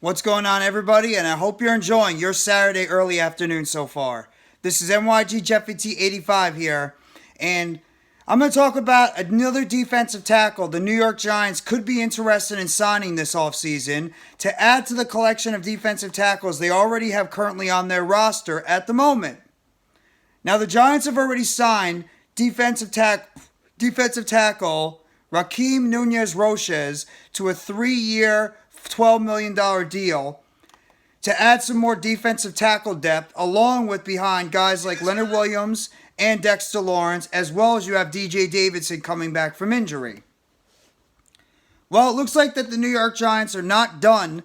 What's going on, everybody? And I hope you're enjoying your Saturday early afternoon so far. This is NYG Jeffy 85 here, and I'm going to talk about another defensive tackle the New York Giants could be interested in signing this offseason to add to the collection of defensive tackles they already have currently on their roster at the moment. Now, the Giants have already signed defensive tackle Rakeem Nunez-Roches to a 3-year, $12 million deal to add some more defensive tackle depth, along with behind guys like Leonard Williams and Dexter Lawrence, as well as you have DJ Davidson coming back from injury. Well, it looks like that the New York Giants are not done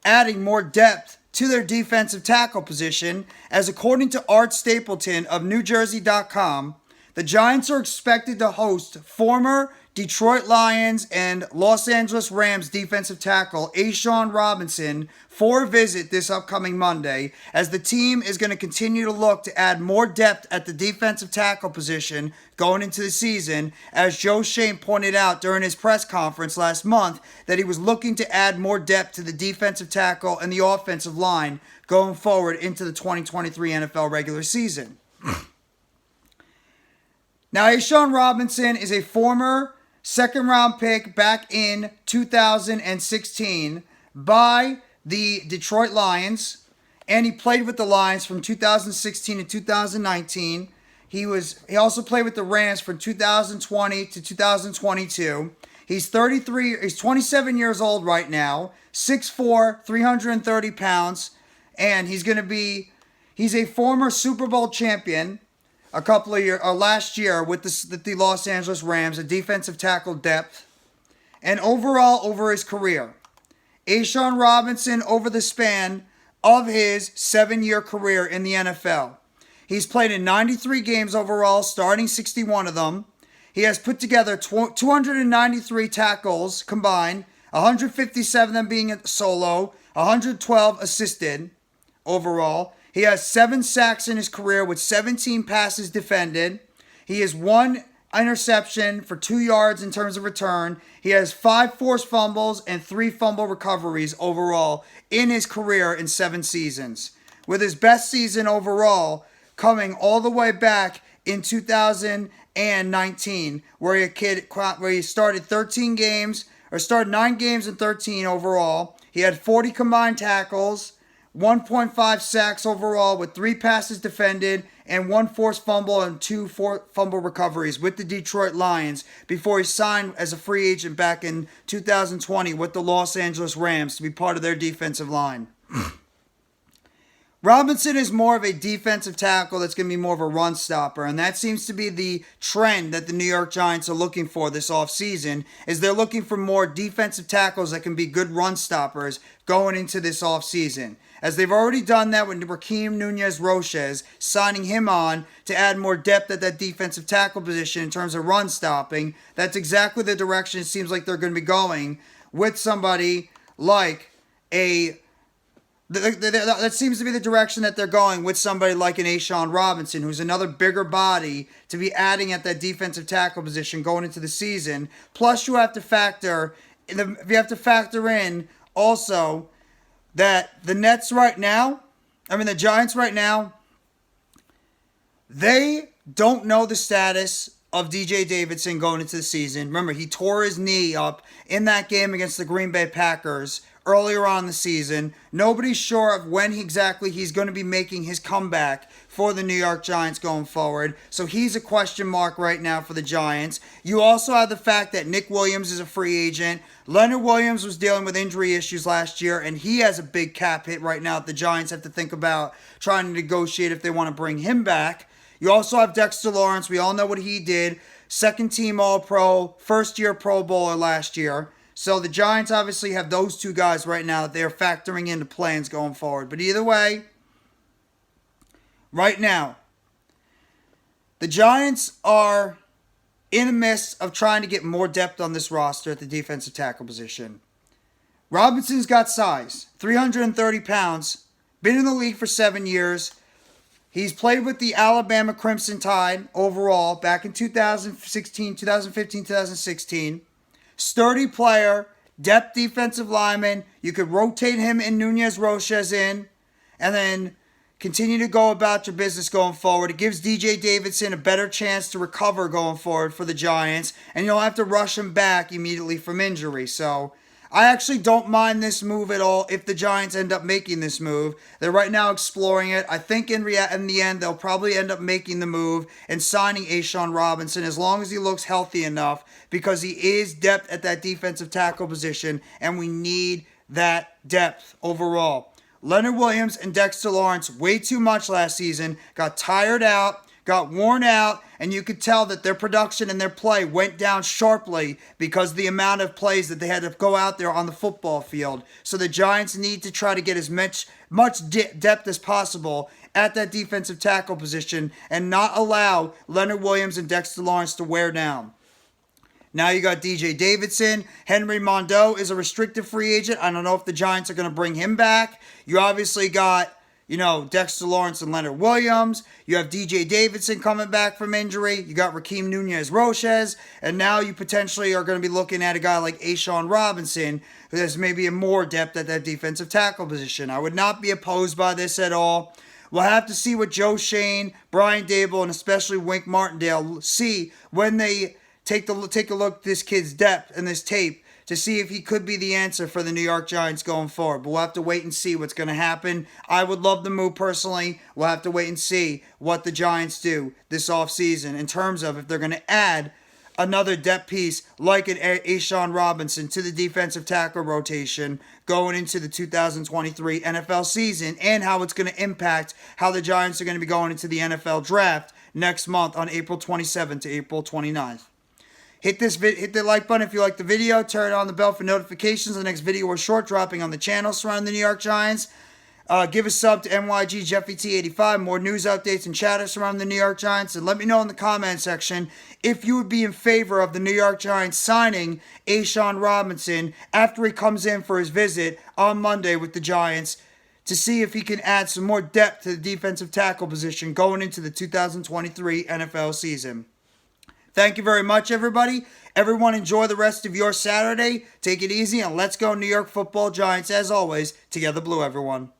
adding more depth to their defensive tackle position, as according to Art Stapleton of NewJersey.com, the Giants are expected to host former Detroit Lions and LosAngelesRams defensive tackle AShawn Robinson for a visit this upcoming Monday, as the team is going to continue to look to add more depth at the defensive tackle position going into the season, as Joe Schoen pointed out during his press conference last month that he was looking to add more depth to the defensive tackle and the offensive line going forward into the 2023 NFL regular season. Now, AShawn Robinson is a former second-round pick back in 2016 by the Detroit Lions, and he played with the Lions from 2016 to 2019. He also played with the Rams from 2020 to 2022. He's 27 years old right now, 6'4", 330 pounds, and he's a former Super Bowl champion last year with the LosAngelesRams, a defensive tackle depth. And overall, over his career, AShawn Robinson, over the span of his 7-year career in the NFL, he's played in 93 games overall, starting 61 of them. He has put together 293 tackles combined, 157 of them being solo, 112 assisted overall. He has 7 sacks in his career with 17 passes defended. He has 1 interception for 2 yards in terms of return. He has 5 forced fumbles and 3 fumble recoveries overall in his career in 7 seasons, with his best season overall coming all the way back in 2019, where he started 9 games in 13 overall. He had 40 combined tackles, 1.5 sacks overall with 3 passes defended and 1 forced fumble and 2 fumble recoveries with the Detroit Lions before he signed as a free agent back in 2020 with the Los Angeles Rams to be part of their defensive line. Robinson is more of a defensive tackle that's going to be more of a run stopper, and that seems to be the trend that the New York Giants are looking for this offseason, is they're looking for more defensive tackles that can be good run stoppers going into this offseason, as they've already done that with Rakeem Nunez-Roches, signing him on to add more depth at that defensive tackle position in terms of run stopping. That's exactly the direction it seems like they're going to be going with somebody like that seems to be the direction that they're going with somebody like an AShawn Robinson, who's another bigger body to be adding at that defensive tackle position going into the season. Plus, you have to factor in also that the Giants right now, they don't know the status of DJ Davidson going into the season. Remember, he tore his knee up in that game against the Green Bay Packers earlier on in the season. Nobody's sure of when exactly he's going to be making his comeback for the New York Giants going forward. So he's a question mark right now for the Giants. You also have the fact that Nick Williams is a free agent. Leonard Williams was dealing with injury issues last year, and he has a big cap hit right now that the Giants have to think about trying to negotiate if they want to bring him back. You also have Dexter Lawrence. We all know what he did. Second-team All-Pro, first-year Pro Bowler last year. So the Giants obviously have those 2 guys right now that they're factoring into plans going forward. But either way, right now, the Giants are in the midst of trying to get more depth on this roster at the defensive tackle position. Robinson's got size, 330 pounds, been in the league for 7 years. He's played with the Alabama Crimson Tide overall back in 2015, 2016. Sturdy player, depth defensive lineman. You could rotate him and Nunez-Roches in, and then continue to go about your business going forward. It gives DJ Davidson a better chance to recover going forward for the Giants, and you don't have to rush him back immediately from injury. So I actually don't mind this move at all if the Giants end up making this move. They're right now exploring it. I think in the end, they'll probably end up making the move and signing AShawn Robinson as long as he looks healthy enough, because he is depth at that defensive tackle position, and we need that depth overall. Leonard Williams and Dexter Lawrence, way too much last season, got tired out, got worn out, and you could tell that their production and their play went down sharply because of the amount of plays that they had to go out there on the football field. So the Giants need to try to get as much depth as possible at that defensive tackle position and not allow Leonard Williams and Dexter Lawrence to wear down. Now you got DJ Davidson. Henry Mondeau is a restricted free agent. I don't know if the Giants are going to bring him back. You obviously got, Dexter Lawrence and Leonard Williams. You have DJ Davidson coming back from injury. You got Rakeem Nunez-Roches. And now you potentially are going to be looking at a guy like AShawn Robinson, who has maybe more depth at that defensive tackle position. I would not be opposed by this at all. We'll have to see what Joe Shane, Brian Dable, and especially Wink Martindale see when they take a look at this kid's depth and this tape to see if he could be the answer for the New York Giants going forward. But we'll have to wait and see what's going to happen. I would love the move personally. We'll have to wait and see what the Giants do this offseason in terms of if they're going to add another depth piece like an AShawn Robinson to the defensive tackle rotation going into the 2023 NFL season, and how it's going to impact how the Giants are going to be going into the NFL draft next month on April 27th to April 29th. Hit the like button if you like the video. Turn on the bell for notifications. The next video or short dropping on the channel surrounding the New York Giants. Give a sub to NYG Jeffy T85. More news updates and chatter surrounding the New York Giants. And let me know in the comment section if you would be in favor of the New York Giants signing AShawn Robinson after he comes in for his visit on Monday with the Giants, to see if he can add some more depth to the defensive tackle position going into the 2023 NFL season. Thank you very much, everybody. Everyone enjoy the rest of your Saturday. Take it easy, and let's go New York Football Giants. As always, together blue, everyone.